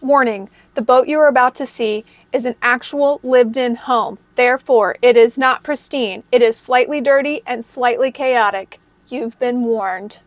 Warning, the boat you are about to see is an actual lived-in home. Therefore, it is not pristine. It is slightly dirty and slightly chaotic. You've been warned.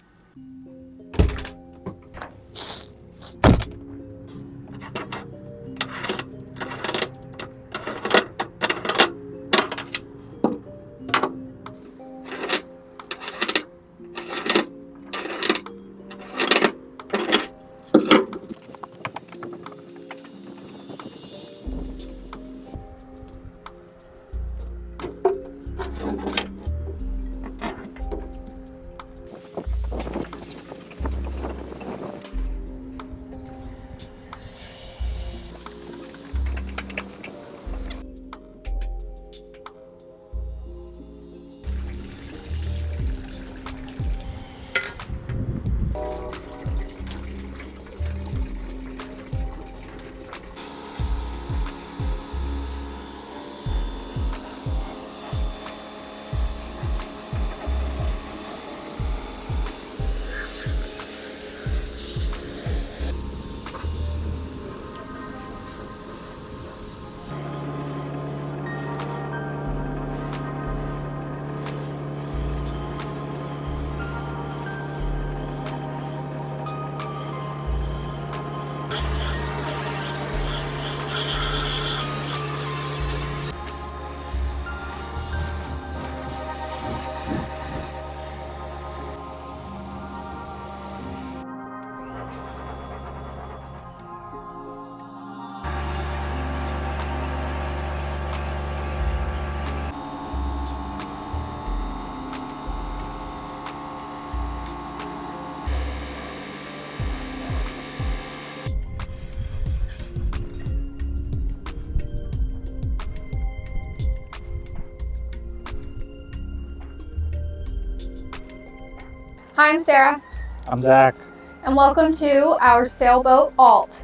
Hi, I'm Sarah. I'm Zach. And welcome to our sailboat, Ault.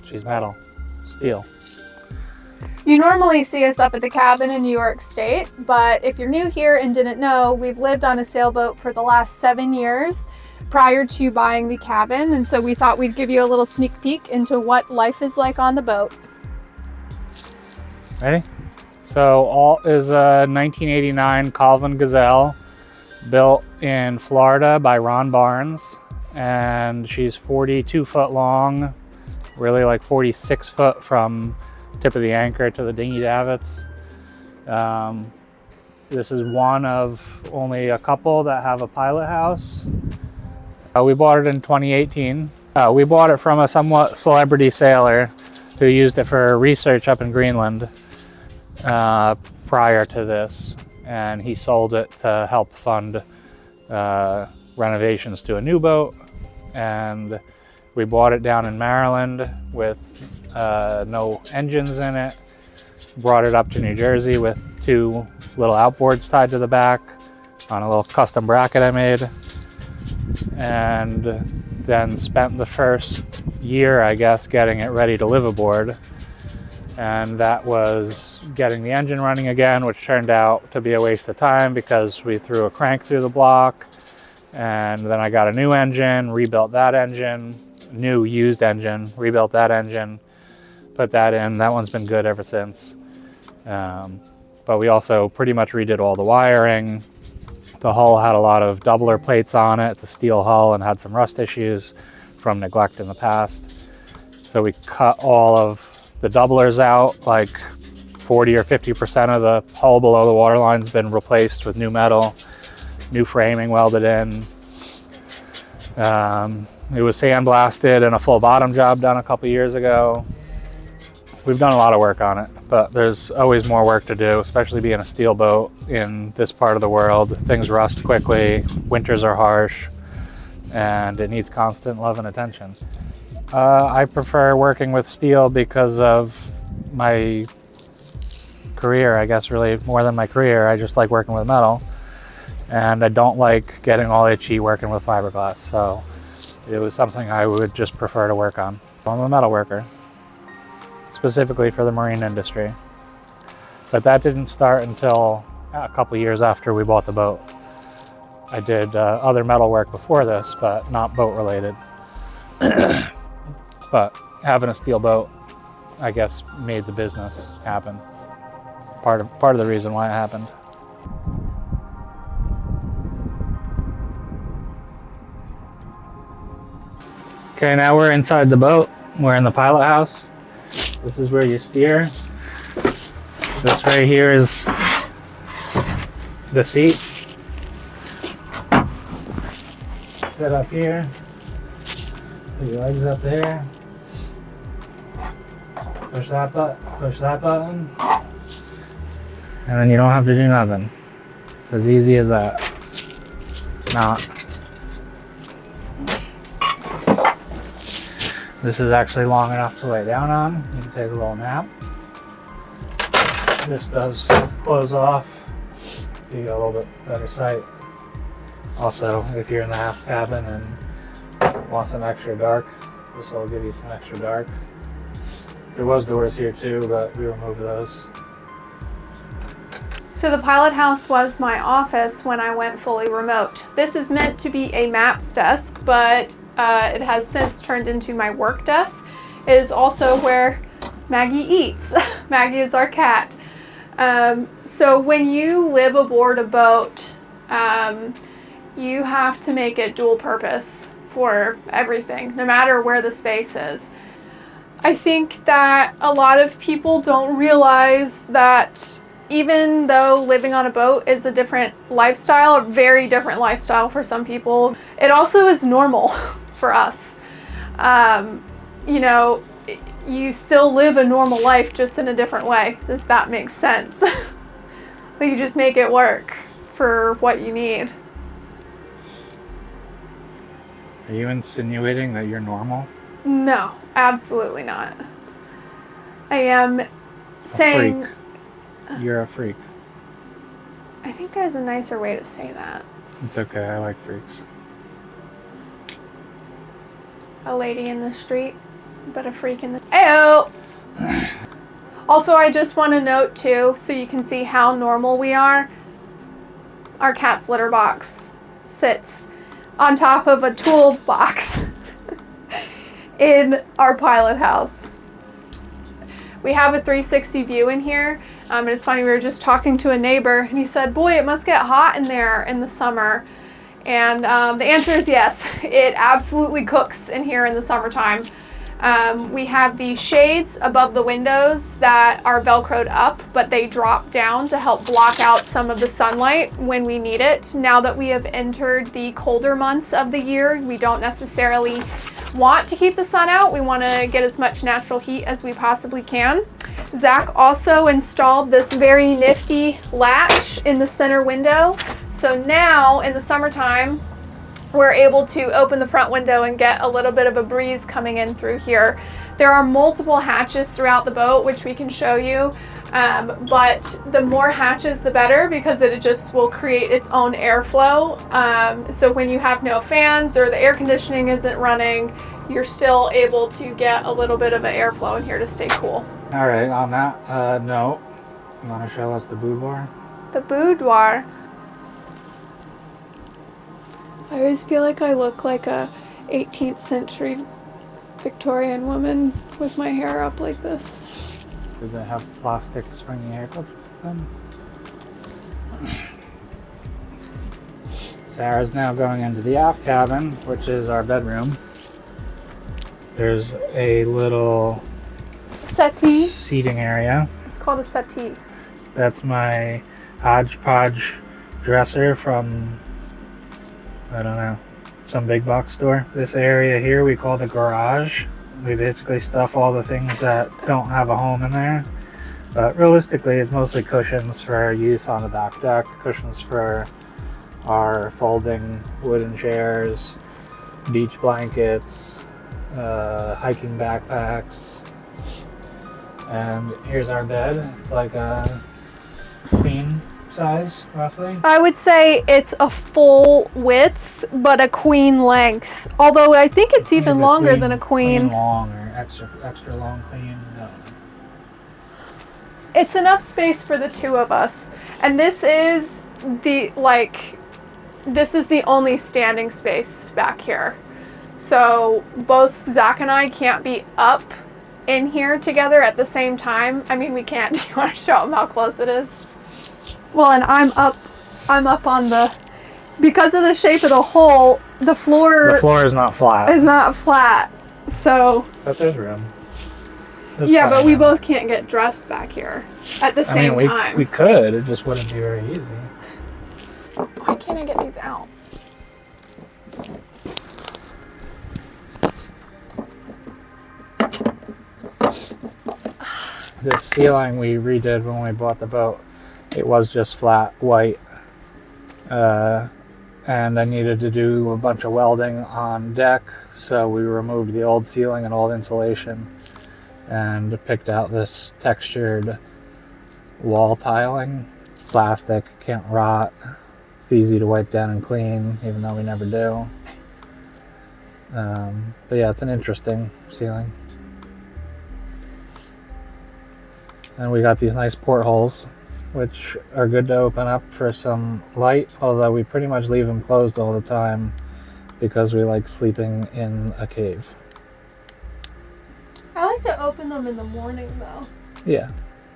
She's metal, steel. You normally see us up at the cabin in New York State, but if you're new here and didn't know, we've lived on a sailboat for the last 7 years prior to buying the cabin, and so we thought we'd give you a little sneak peek into what life is like on the boat. Ready? So Ault is a 1989 Calvin Gazelle built in Florida by Ron Barnes, and she's 42 foot long, really like 46 foot from tip of the anchor to the dinghy davits. This is one of only a couple that have a pilot house. We bought it in 2018. We bought it from a somewhat celebrity sailor who used it for research up in Greenland prior to this, and he sold it to help fund renovations to a new boat. And we bought it down in Maryland with no engines in it, brought it up to New Jersey with 2 little outboards tied to the back on a little custom bracket I made, and then spent the first year, I guess, getting it ready to live aboard. And that was getting the engine running again, which turned out to be a waste of time because we threw a crank through the block. And then I got a new engine, rebuilt that engine, new used engine, rebuilt that engine, put that in. That one's been good ever since. But we also pretty much redid all the wiring. The hull had a lot of doubler plates on it. It's a steel hull and had some rust issues from neglect in the past. So we cut all of the doublers out, like 40 or 50% of the hull below the waterline's been replaced with new metal, new framing welded in. It was sandblasted and a full bottom job done a couple years ago. We've done a lot of work on it, but there's always more work to do, especially being a steel boat in this part of the world. Things rust quickly, winters are harsh, and it needs constant love and attention. I prefer working with steel because of my career, I guess, really more than my career. I just like working with metal, and I don't like getting all itchy working with fiberglass, so it was something I would just prefer to work on. I'm a metal worker, specifically for the marine industry, but that didn't start until a couple years after we bought the boat. I did other metal work before this, but not boat related. But having a steel boat, I guess, made the business happen. Part of the reason why it happened. Okay, now we're inside the boat. We're in the pilot house. This is where you steer. This right here is the seat. Sit up here. Put your legs up there. Push that button. And then you don't have to do nothing. It's as easy as that. Not. This is actually long enough to lay down on. You can take a little nap. This does close off so you get a little bit better sight. Also, if you're in the aft cabin and want some extra dark, this will give you some extra dark. There was doors here too, but we removed those. So the pilot house was my office when I went fully remote. This is meant to be a maps desk, but it has since turned into my work desk. It is also where Maggie eats. Maggie is our cat. So when you live aboard a boat, you have to make it dual purpose for everything, no matter where the space is. I think that a lot of people don't realize that even though living on a boat is a different lifestyle, a very different lifestyle for some people, it also is normal for us. You know, you still live a normal life, just in a different way, if that makes sense. You just make it work for what you need. Are you insinuating that you're normal? No, absolutely not. I am saying... You're a freak. I think there's a nicer way to say that. It's okay, I like freaks. A lady in the street, but a freak in the... Ayo! Also, I just want to note too, so you can see how normal we are, our cat's litter box sits on top of a toolbox in our pilot house. We have a 360 view in here, and it's funny, we were just talking to a neighbor, and he said, boy, it must get hot in there in the summer. And the answer is yes, it absolutely cooks in here in the summertime. We have the shades above the windows that are velcroed up, but they drop down to help block out some of the sunlight when we need it. Now that we have entered the colder months of the year, we don't necessarily want to keep the sun out. We want to get as much natural heat as we possibly can. Zach also installed this very nifty latch in the center window. So now in the summertime, we're able to open the front window and get a little bit of a breeze coming in through here. There are multiple hatches throughout the boat, which we can show you. But the more hatches, the better, because it just will create its own airflow. So when you have no fans or the air conditioning isn't running, you're still able to get a little bit of an airflow in here to stay cool. All right, on that note, you want to show us the boudoir? The boudoir. I always feel like I look like a 18th century Victorian woman with my hair up like this. Did they have plastic springy haircuts then? Sarah's now going into the aft cabin, which is our bedroom. There's a little settee seating area. It's called a settee. That's my hodgepodge dresser from, I don't know, some big box store. This area here we call the garage. We basically stuff all the things that don't have a home in there. But realistically, it's mostly cushions for use on the back deck, cushions for our folding wooden chairs, beach blankets, hiking backpacks. And here's our bed. It's like a queen size, roughly. I would say it's a full width, but a queen length. Although I think it's even longer than a queen. Queen long or extra long queen. No. It's enough space for the two of us. And this is the only standing space back here. So both Zach and I can't be up in here together at the same time. I mean, we can't. Do you want to show them how close it is? Well, and I'm up on the, because of the shape of the hole, the floor is not flat. Is not flat. So. But there's room. Yeah, but we both can't get dressed back here at the same time. We could. It just wouldn't be very easy. Why can't I get these out? This ceiling we redid when we bought the boat. It was just flat white. And I needed to do a bunch of welding on deck, so we removed the old ceiling and old insulation and picked out this textured wall tiling. Plastic, can't rot, it's easy to wipe down and clean, even though we never do. But yeah, it's an interesting ceiling. And we got these nice portholes, which are good to open up for some light, although we pretty much leave them closed all the time because we like sleeping in a cave. I like to open them in the morning though. Yeah,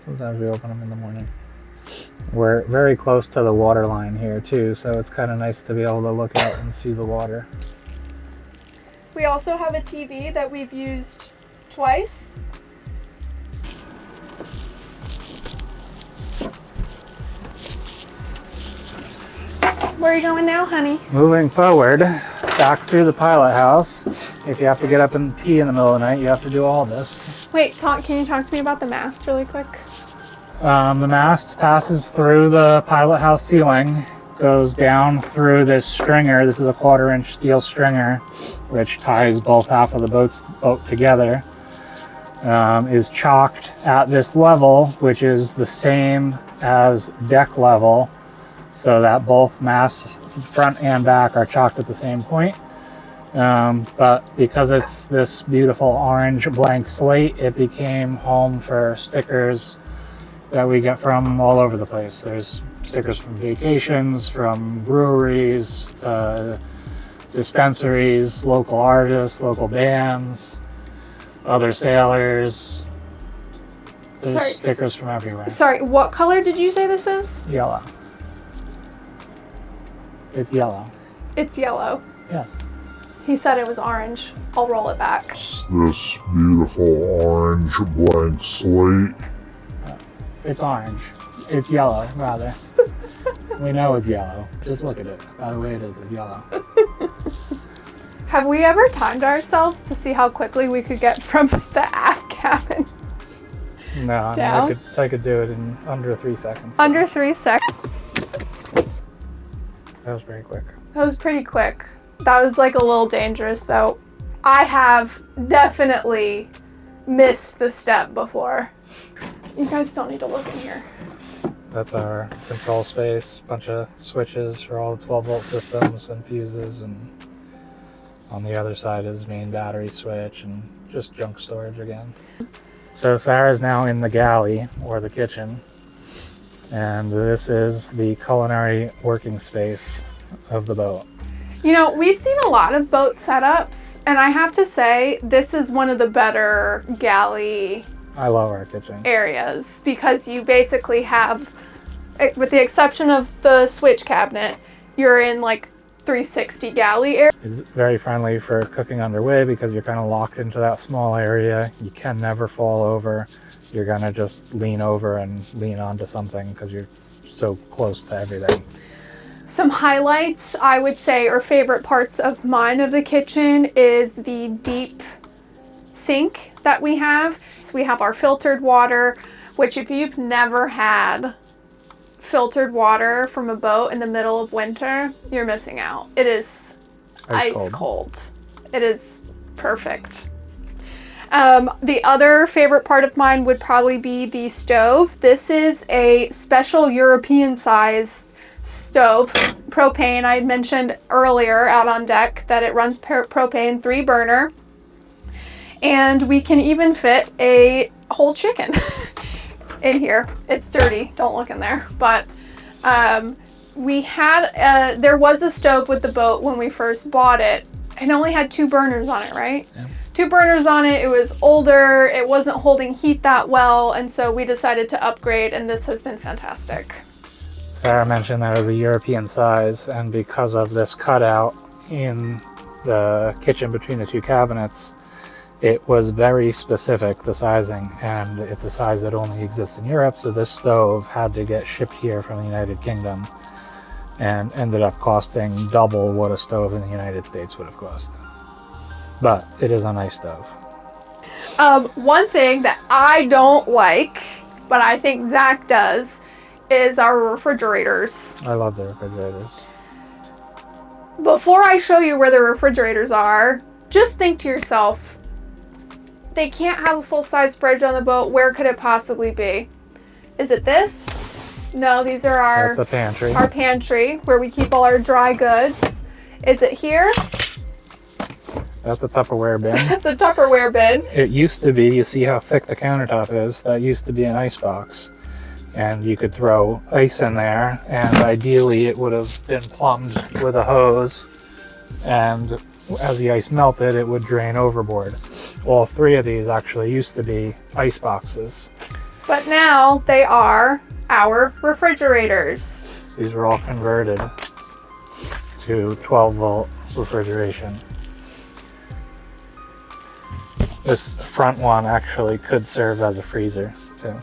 sometimes we open them in the morning. We're very close to the water line here too, so it's kind of nice to be able to look out and see the water. We also have a TV that we've used twice. Where are you going now, honey? Moving forward, back through the pilot house. If you have to get up and pee in the middle of the night, you have to do all this. Wait, can you talk to me about the mast really quick? The mast passes through the pilot house ceiling, goes down through this stringer. This is a 1/4-inch steel stringer, which ties both half of the boat together. Is chalked at this level, which is the same as deck level, so that both masts, front and back, are chalked at the same point. But because it's this beautiful orange blank slate, it became home for stickers that we get from all over the place. There's stickers from vacations, from breweries, to dispensaries, local artists, local bands, other sailors. There's stickers from everywhere. Sorry, what color did you say this is? Yellow. It's yellow. It's yellow. Yes. He said it was orange. I'll roll it back. This beautiful orange blank slate. It's orange. It's yellow, rather. We know it's yellow. Just look at it. By the way it is, it's yellow. Have we ever timed ourselves to see how quickly we could get from the aft cabin? No, I mean, I could do it in under 3 seconds. Under 3 seconds? That was very quick. That was pretty quick. That was like a little dangerous though. I have definitely missed the step before. You guys don't need to look in here. That's our control space, bunch of switches for all the 12-volt systems and fuses, and on the other side is main battery switch and just junk storage again. So Sarah's now in the galley, or the kitchen, and this is the culinary working space of the boat. You know, we've seen a lot of boat setups, and I have to say, this is one of the better galley I love our kitchen areas, because you basically have, with the exception of the switch cabinet, you're in like 360 galley area. It's very friendly for cooking underway because you're kind of locked into that small area. You can never fall over. You're gonna just lean over and lean onto something because you're so close to everything. Some highlights, I would say, or favorite parts of mine of the kitchen is the deep sink that we have. So we have our filtered water, which if you've never had filtered water from a boat in the middle of winter, you're missing out. It is ice cold. It is perfect. The other favorite part of mine would probably be the stove. This is a special European sized stove, propane. I had mentioned earlier out on deck that it runs propane, 3 burner, and we can even fit a whole chicken in here. It's dirty, don't look in there, but we had there was a stove with the boat when we first bought it, it only had 2 burners on it, right? Yeah. 2 burners on it. It was older. It wasn't holding heat that well. And so we decided to upgrade, and this has been fantastic. Sarah mentioned that it was a European size, and because of this cutout in the kitchen between the 2 cabinets, it was very specific, the sizing, and it's a size that only exists in Europe, so this stove had to get shipped here from the United Kingdom and ended up costing double what a stove in the United States would have cost. But it is a nice stove. One thing that I don't like, but I think Zach does, is our refrigerators. I love the refrigerators. Before I show you where the refrigerators are, just think to yourself, they can't have a full-size fridge on the boat. Where could it possibly be? Is it this? No, these are That's a pantry. our pantry where we keep all our dry goods. Is it here? That's a Tupperware bin. It's a Tupperware bin. It used to be, you see how thick the countertop is, that used to be an ice box. And you could throw ice in there, and ideally it would have been plumbed with a hose, and as the ice melted, it would drain overboard. All 3 of these actually used to be ice boxes. But now they are our refrigerators. These were all converted to 12-volt refrigeration. This front one actually could serve as a freezer too.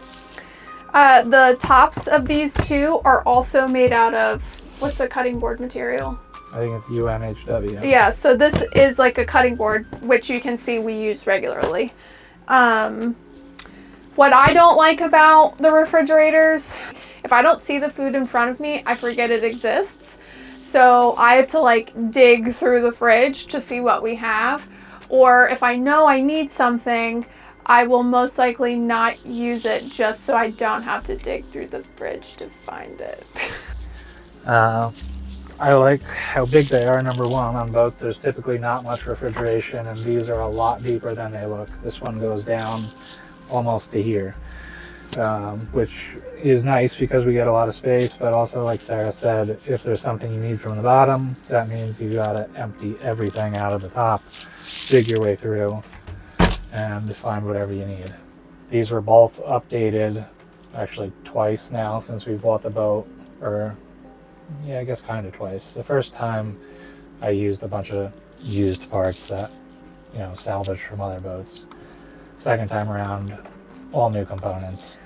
The tops of these 2 are also made out of, what's the cutting board material? I think it's UNHW. Yeah, so this is like a cutting board, which you can see we use regularly. What I don't like about the refrigerators, if I don't see the food in front of me, I forget it exists. So I have to like dig through the fridge to see what we have. Or if I know I need something, I will most likely not use it just so I don't have to dig through the fridge to find it. I like how big they are, number one, on both. There's typically not much refrigeration, and these are a lot deeper than they look. This one goes down almost to here, which is nice because we get a lot of space, but also, like Sarah said, if there's something you need from the bottom, that means you gotta empty everything out of the top, dig your way through, and find whatever you need. These were both updated, actually twice now since we bought the boat, or yeah, I guess kind of twice. The first time I used a bunch of used parts that, you know, salvaged from other boats. Second time around, all new components.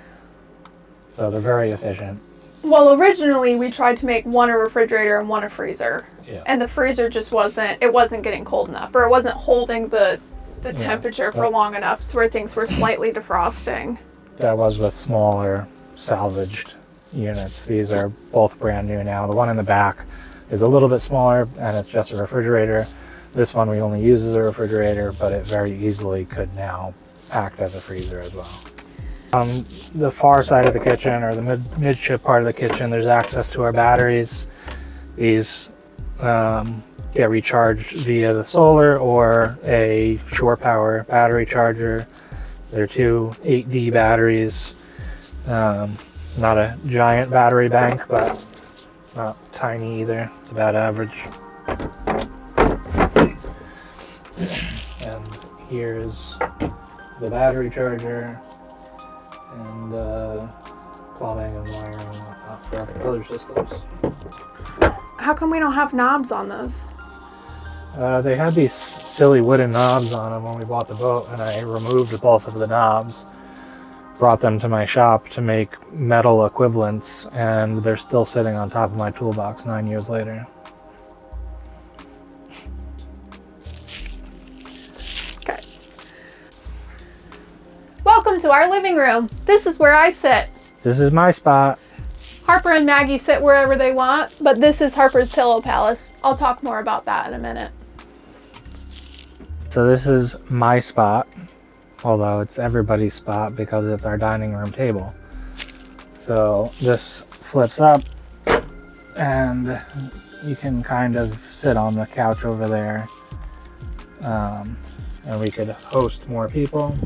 So they're very efficient. Well, originally we tried to make one a refrigerator and one a freezer. Yeah. And the freezer just wasn't getting cold enough, or it wasn't holding the temperature for long enough to where things were slightly defrosting. That was with smaller salvaged units. These are both brand new now. The one in the back is a little bit smaller and it's just a refrigerator. This one we only use as a refrigerator, but it very easily could now act as a freezer as well. On the far side of the kitchen, or the midship part of the kitchen, there's access to our batteries. These get recharged via the solar or a shore power battery charger. They're 2 8D batteries. Not a giant battery bank, but not tiny either. It's about average. And here's the battery charger and plumbing and wiring and whatnot for other systems. How come we don't have knobs on those? They had these silly wooden knobs on them when we bought the boat, and I removed both of the knobs, brought them to my shop to make metal equivalents, and they're still sitting on top of my toolbox 9 years later. Okay. Welcome to our living room. This is where I sit. This is my spot. Harper and Maggie sit wherever they want, but this is Harper's Pillow Palace. I'll talk more about that in a minute. So this is my spot, although it's everybody's spot because it's our dining room table. So this flips up and you can kind of sit on the couch over there, and we could host more people.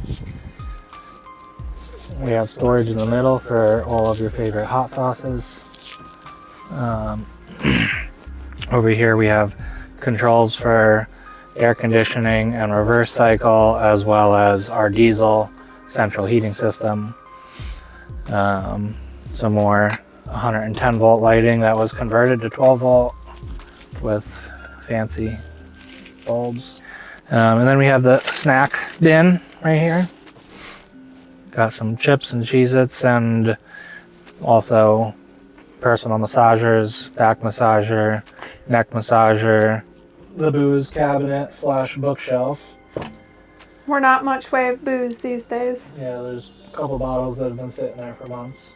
We have storage in the middle for all of your favorite hot sauces. Over here we have controls for air conditioning and reverse cycle, as well as our diesel central heating system. Some more 110 volt lighting that was converted to 12 volt with fancy bulbs. And then we have the snack bin right here. Got some chips and Cheez-Its, and also personal massagers, back massager, neck massager, the booze cabinet slash bookshelf. We're not much way of booze these days. Yeah, there's a couple bottles that have been sitting there for months.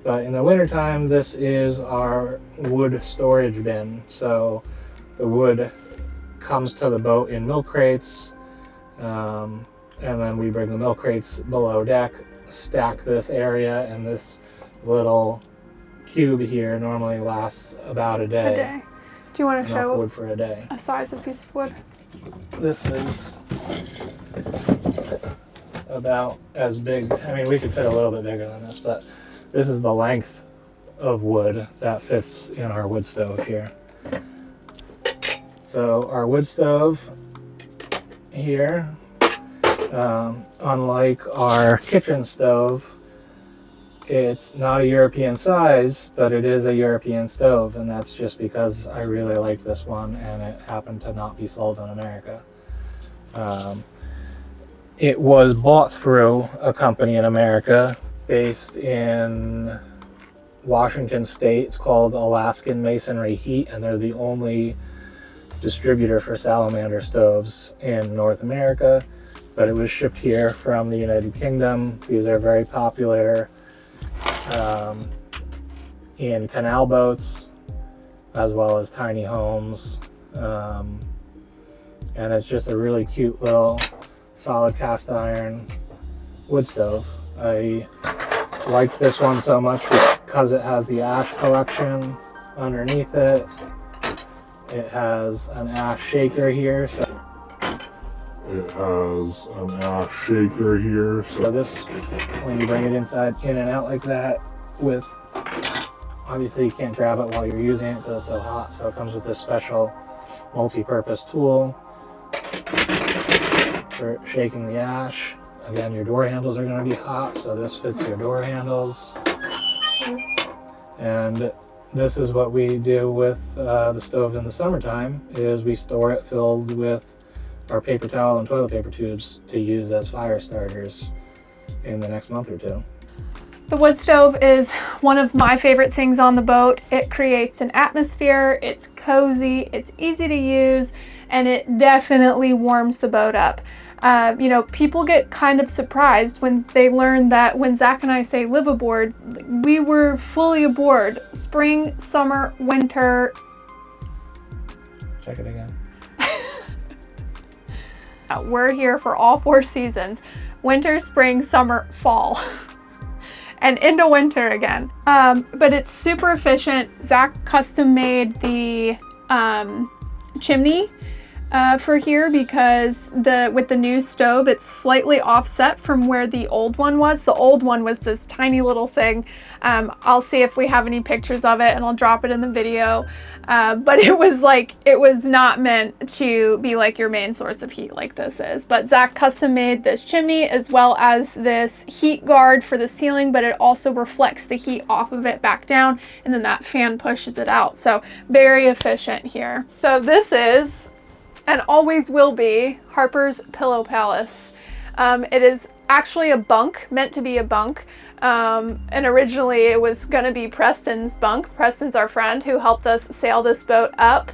But in the wintertime, this is our wood storage bin. So the wood comes to the boat in milk crates, and then we bring the milk crates below deck, stack this area, and this little cube here normally lasts about a day. A day. Do you want to show wood for a day? A size of piece of wood? This is about as big. I mean, we could fit a little bit bigger than this, but this is the length of wood that fits in our wood stove here. So our wood stove here, unlike our kitchen stove, it's not a European size, but it is a European stove, and that's just because I really like this one and it happened to not be sold in America. It was bought through a company in America based in Washington State. It's called Alaskan Masonry Heat, and they're the only distributor for salamander stoves in North America, but it was shipped here from the United Kingdom. These are very popular in canal boats as well as tiny homes, and it's just a really cute little solid cast iron wood stove. I like this one so much because it has the ash collection underneath it. It has an ash shaker here. So this, when you bring it inside, in and out like that, with, obviously you can't grab it while you're using it because it's so hot, so it comes with this special multi-purpose tool for shaking the ash. Again, your door handles are going to be hot, so this fits your door handles. And this is what we do with the stove in the summertime, is we store it filled with our paper towel and toilet paper tubes to use as fire starters in the next month or two. The wood stove is one of my favorite things on the boat. It creates an atmosphere, it's cozy, it's easy to use, and it definitely warms the boat up. You know, people get kind of surprised when they learn that when Zach and I say live aboard, we were fully aboard. Spring, summer, winter. Check it again. We're here for all 4 seasons. Winter, spring, summer, fall. And into winter again. But it's super efficient. Zach custom made the chimney for here because with the new stove, it's slightly offset from where the old one was. The old one was this tiny little thing. I'll see if we have any pictures of it and I'll drop it in the video. But it was not meant to be like your main source of heat like this is. But Zach custom made this chimney as well as this heat guard for the ceiling, but it also reflects the heat off of it back down, and then that fan pushes it out. So very efficient here. So this is, and always will be, Harper's Pillow Palace. It is actually a bunk, meant to be a bunk. And originally it was going to be Preston's bunk. Preston's our friend who helped us sail this boat up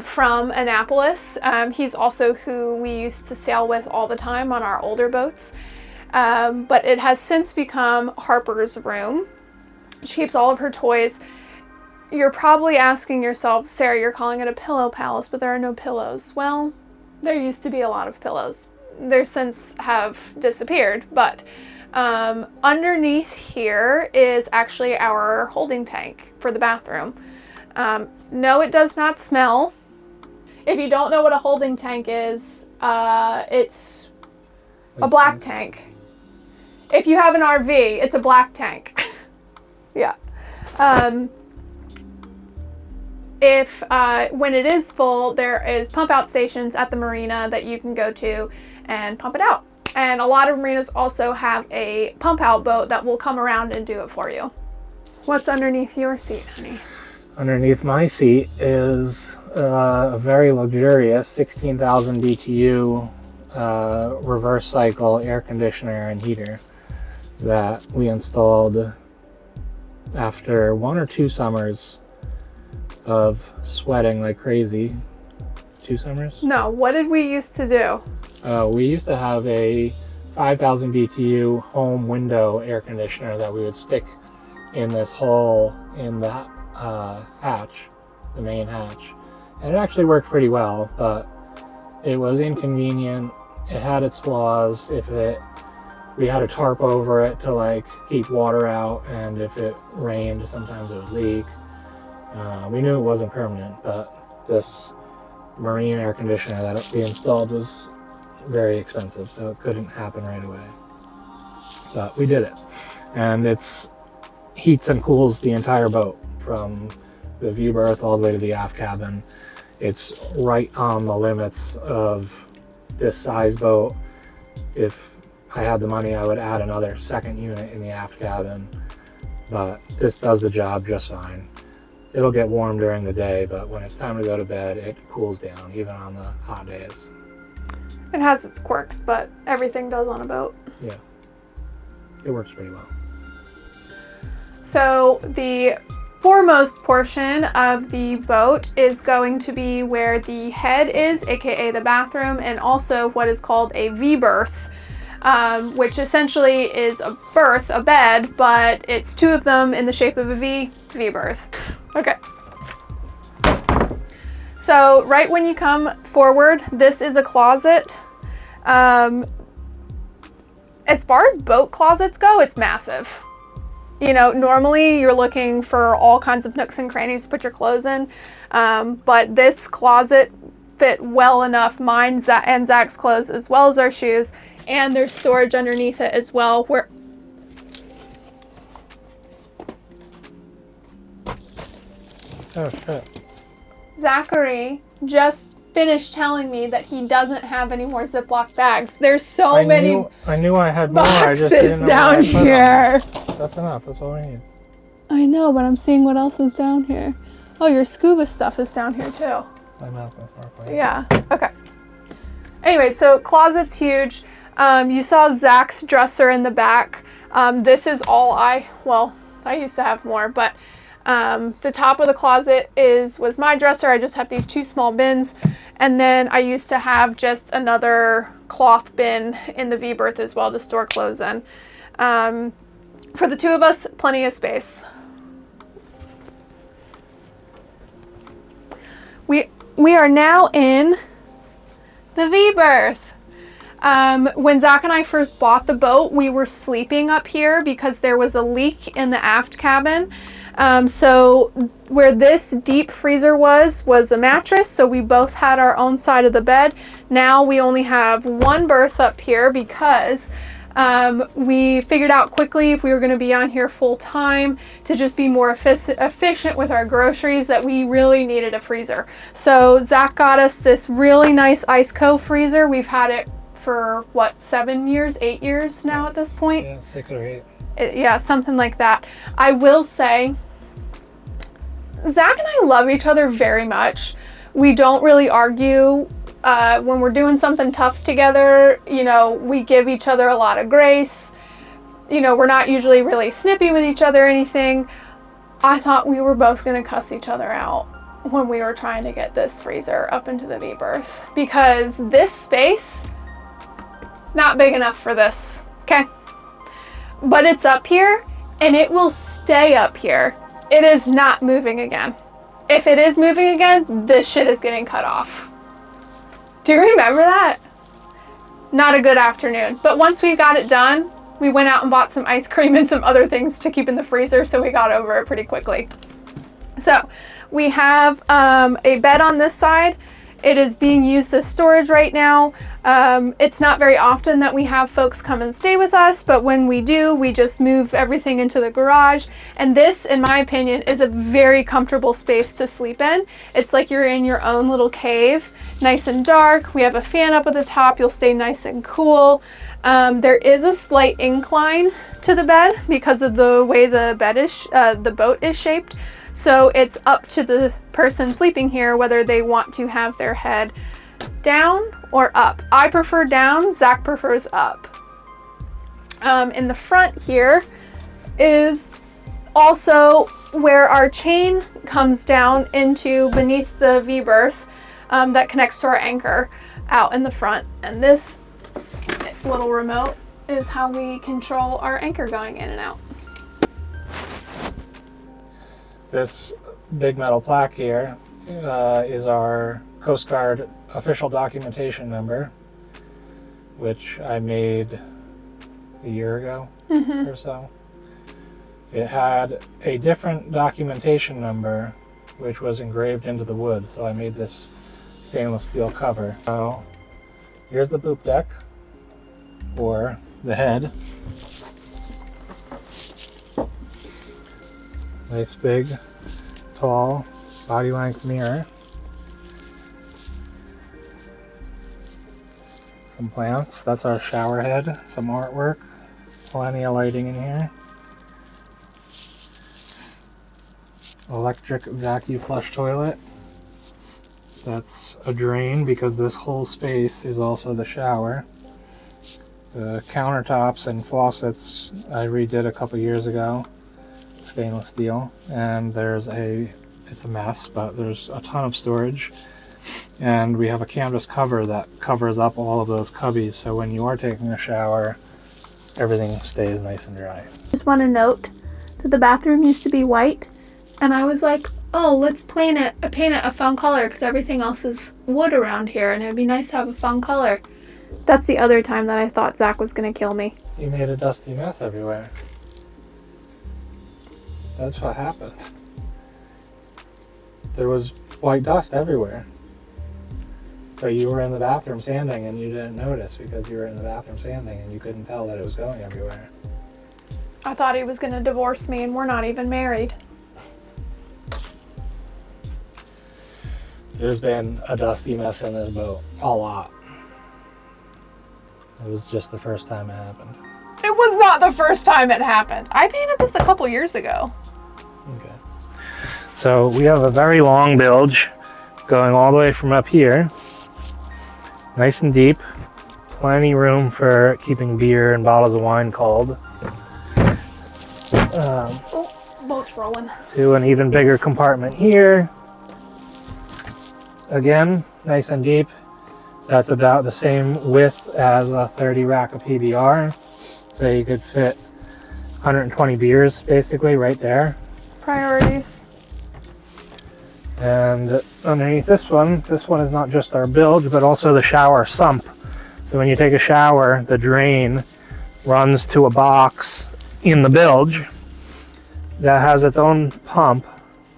from Annapolis. He's also who we used to sail with all the time on our older boats. But it has since become Harper's room. She keeps all of her toys. You're probably asking yourself, Sarah, you're calling it a pillow palace, but there are no pillows. Well, there used to be a lot of pillows. They since have disappeared, but underneath here is actually our holding tank for the bathroom. No, it does not smell. If you don't know what a holding tank is, it's a black tank. If you have an RV, it's a black tank. Yeah. if when it is full, there is pump out stations at the marina that you can go to and pump it out. And a lot of marinas also have a pump out boat that will come around and do it for you. What's underneath your seat, honey? Underneath my seat is a very luxurious 16,000 BTU reverse cycle air conditioner and heater that we installed after 1 or 2 summers of sweating like crazy. 2 summers? No, what did we used to do? We used to have a 5,000 BTU home window air conditioner that we would stick in this hole in the hatch, the main hatch. And it actually worked pretty well, but it was inconvenient. It had its flaws. We had a tarp over it to like keep water out, and if it rained, sometimes it would leak. We knew it wasn't permanent, but this marine air conditioner that we installed was very expensive, so it couldn't happen right away. But we did it, and it heats and cools the entire boat from the V-Berth all the way to the aft cabin. It's right on the limits of this size boat. If I had the money, I would add another second unit in the aft cabin, but this does the job just fine. It'll get warm during the day, but when it's time to go to bed, it cools down, even on the hot days. It has its quirks, but everything does on a boat. Yeah, it works pretty well. So the foremost portion of the boat is going to be where the head is, aka the bathroom, and also what is called a V-berth, which essentially is a berth, a bed, but it's 2 of them in the shape of a V, V-berth. Okay. So right when you come forward, this is a closet. As far as boat closets go, it's massive. You know, normally you're looking for all kinds of nooks and crannies to put your clothes in, but this closet fit well enough mine and Zach's clothes as well as our shoes, and there's storage underneath it as well. Oh shit. Zachary just finished telling me that he doesn't have any more Ziploc bags. There's so many I knew I had more. I just boxes didn't know down where I put them. here. That's enough. That's all I need. I know, but I'm seeing what else is down here. Oh, your scuba stuff is down here too. My mouth is snorkeling. Yeah, okay. Anyway, so closet's huge. You saw Zach's dresser in the back. This is all I used to have more, but the top of the closet was my dresser. I just have these 2 small bins. And then I used to have just another cloth bin in the V-berth as well to store clothes in. For the 2 of us, plenty of space. We are now in the V-berth. When Zach and I first bought the boat, we were sleeping up here because there was a leak in the aft cabin. So where this deep freezer was a mattress, so we both had our own side of the bed. Now we only have 1 berth up here because we figured out quickly if we were going to be on here full time to just be more efficient with our groceries that we really needed a freezer. So Zach got us this really nice Iceco freezer. We've had it for what, 7 years, 8 years now at this point? Yeah, 6 or 8. Yeah, something like that. I will say, Zach and I love each other very much. We don't really argue. When we're doing something tough together, you know, we give each other a lot of grace. You know, we're not usually really snippy with each other or anything. I thought we were both going to cuss each other out when we were trying to get this freezer up into the V-berth, because this space, not big enough for this, okay? But it's up here and it will stay up here. It is not moving again. If it is moving again, this shit is getting cut off. Do you remember that? Not a good afternoon. But once we got it done, we went out and bought some ice cream and some other things to keep in the freezer, so we got over it pretty quickly. So we have a bed on this side. It is being used as storage right now. It's not very often that we have folks come and stay with us, but when we do, we just move everything into the garage. And this, in my opinion, is a very comfortable space to sleep in. It's like you're in your own little cave, nice and dark. We have a fan up at the top. You'll stay nice and cool. There is a slight incline to the bed because of the way the boat is shaped. So it's up to the person sleeping here whether they want to have their head down or up. I prefer down, Zach prefers up. In the front here is also where our chain comes down into beneath the V-Berth that connects to our anchor out in the front. And this little remote is how we control our anchor going in and out. This big metal plaque here is our Coast Guard official documentation number, which I made a year ago or so. It had a different documentation number which was engraved into the wood, so I made this stainless steel cover. So here's the poop deck, or the head. Nice big, tall, body length mirror. Some plants, that's our shower head, some artwork, plenty of lighting in here. Electric vacuum flush toilet. That's a drain because this whole space is also the shower. The countertops and faucets I redid a couple years ago, stainless steel, and it's a mess, but there's a ton of storage. And we have a canvas cover that covers up all of those cubbies, so when you are taking a shower, everything stays nice and dry. Just want to note that the bathroom used to be white, and I was like, oh, let's paint it a fun color because everything else is wood around here, and it'd be nice to have a fun color. That's the other time that I thought Zach was going to kill me. You made a dusty mess everywhere. That's what happened. There was white dust everywhere. But you were in the bathroom sanding and you didn't notice because you were in the bathroom sanding and you couldn't tell that it was going everywhere. I thought he was going to divorce me, and we're not even married. There's been a dusty mess in this boat. A lot. It was just the first time it happened. It was not the first time it happened. I painted this a couple years ago. Okay. So we have a very long bilge going all the way from up here. Nice and deep. Plenty room for keeping beer and bottles of wine cold. Boat's rolling. To an even bigger compartment here. Again, nice and deep. That's about the same width as a 30 rack of PBR. So you could fit 120 beers basically right there. Priorities. And underneath this one is not just our bilge, but also the shower sump. So when you take a shower, the drain runs to a box in the bilge that has its own pump,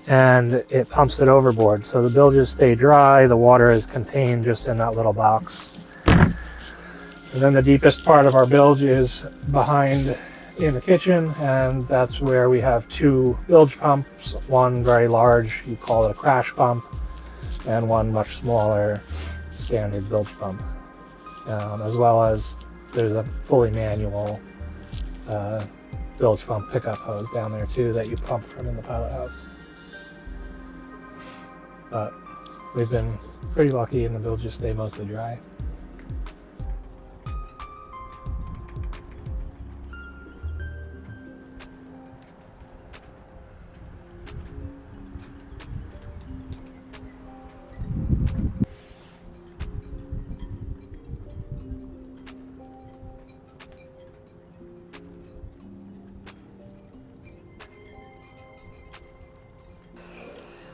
and it pumps it overboard. So the bilges stay dry, the water is contained just in that little box. And then the deepest part of our bilge is behind in the kitchen, and that's where we have two bilge pumps, one very large, you call it a crash pump, and one much smaller standard bilge pump. As well as there's a fully manual bilge pump pickup hose down there too that you pump from in the pilot house. But we've been pretty lucky and the bilges stay mostly dry.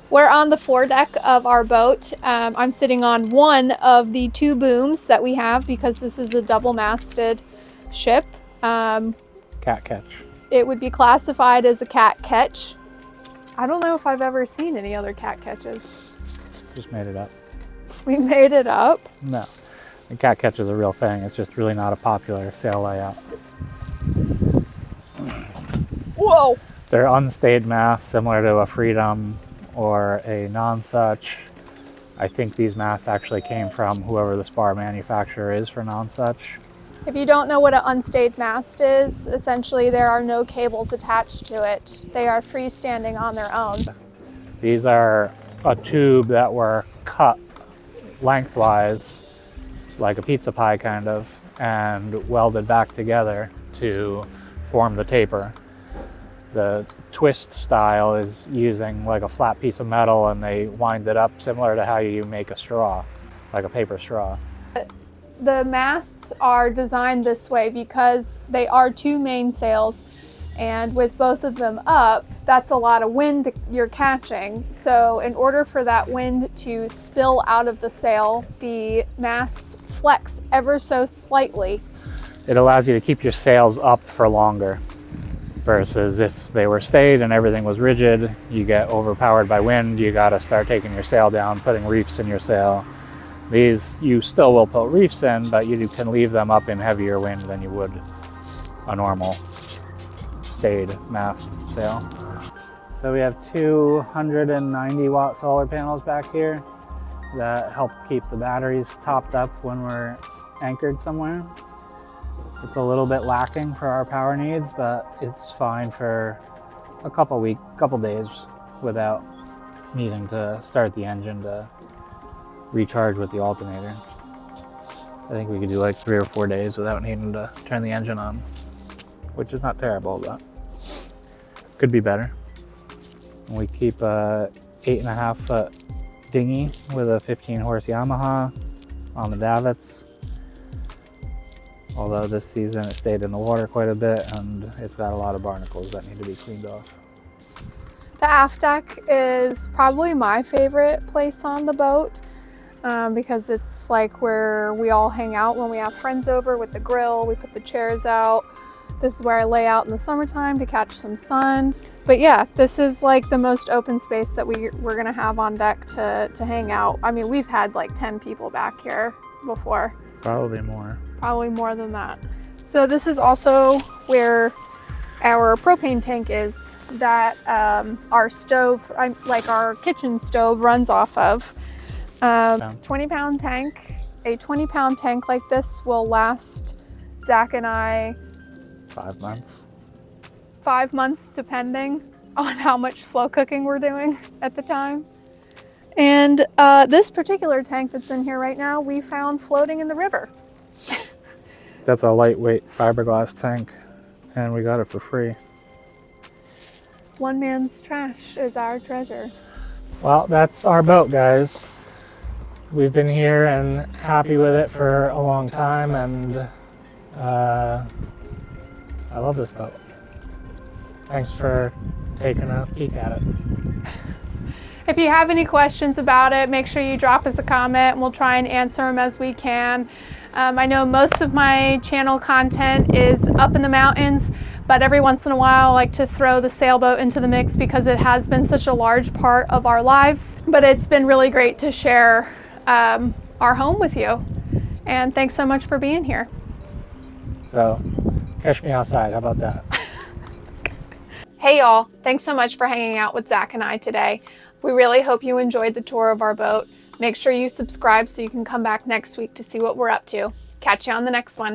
We're on the foredeck of our boat. I'm sitting on one of the two booms that we have because this is a double-masted ship. Cat catch. It would be classified as a cat catch. I don't know if I've ever seen any other cat catches. Just made it up. We made it up. No. The cat catch is a real thing. It's just really not a popular sail layout. Whoa! They're unstayed masts, similar to a Freedom or a non-such. I think these masts actually came from whoever the spar manufacturer is for non-such. If you don't know what an unstayed mast is, essentially there are no cables attached to it. They are freestanding on their own. These are a tube that were cut lengthwise, like a pizza pie kind of, and welded back together to form the taper. The twist style is using like a flat piece of metal, and they wind it up similar to how you make a straw, like a paper straw. The masts are designed this way because they are two mainsails, and with both of them up, that's a lot of wind you're catching. So in order for that wind to spill out of the sail, the masts flex ever so slightly. It allows you to keep your sails up for longer, versus if they were stayed and everything was rigid, you get overpowered by wind, you gotta start taking your sail down, putting reefs in your sail. These, you still will put reefs in, but you can leave them up in heavier wind than you would a normal stayed mast sail. So we have 290 watt solar panels back here that help keep the batteries topped up when we're anchored somewhere. It's a little bit lacking for our power needs, but it's fine for a couple days without needing to start the engine to recharge with the alternator. I think we could do like 3 or 4 days without needing to turn the engine on, which is not terrible, but could be better. We keep a 8.5 foot dinghy with a 15 horse Yamaha on the davits. Although this season it stayed in the water quite a bit, and it's got a lot of barnacles that need to be cleaned off. The aft deck is probably my favorite place on the boat because it's like where we all hang out when we have friends over with the grill. We put the chairs out. This is where I lay out in the summertime to catch some sun. But yeah, this is like the most open space that we're gonna have on deck to hang out. I mean, we've had like 10 people back here before. Probably more. Probably more than that. So this is also where our propane tank is that our stove, like our kitchen stove, runs off of. 20-pound tank. A 20-pound tank like this will last Zach and I 5 months. 5 months, depending on how much slow cooking we're doing at the time. And this particular tank that's in here right now, we found floating in the river. That's a lightweight fiberglass tank, and we got it for free. One man's trash is our treasure. Well, that's our boat, guys. We've been here and happy with it for a long time, and I love this boat. Thanks for taking a peek at it. If you have any questions about it, make sure you drop us a comment and we'll try and answer them as we can. I know most of my channel content is up in the mountains, but every once in a while I like to throw the sailboat into the mix because it has been such a large part of our lives. But it's been really great to share our home with you. And thanks so much for being here. So, catch me outside, how about that? Hey y'all, thanks so much for hanging out with Zach and I today. We really hope you enjoyed the tour of our boat. Make sure you subscribe so you can come back next week to see what we're up to. Catch you on the next one.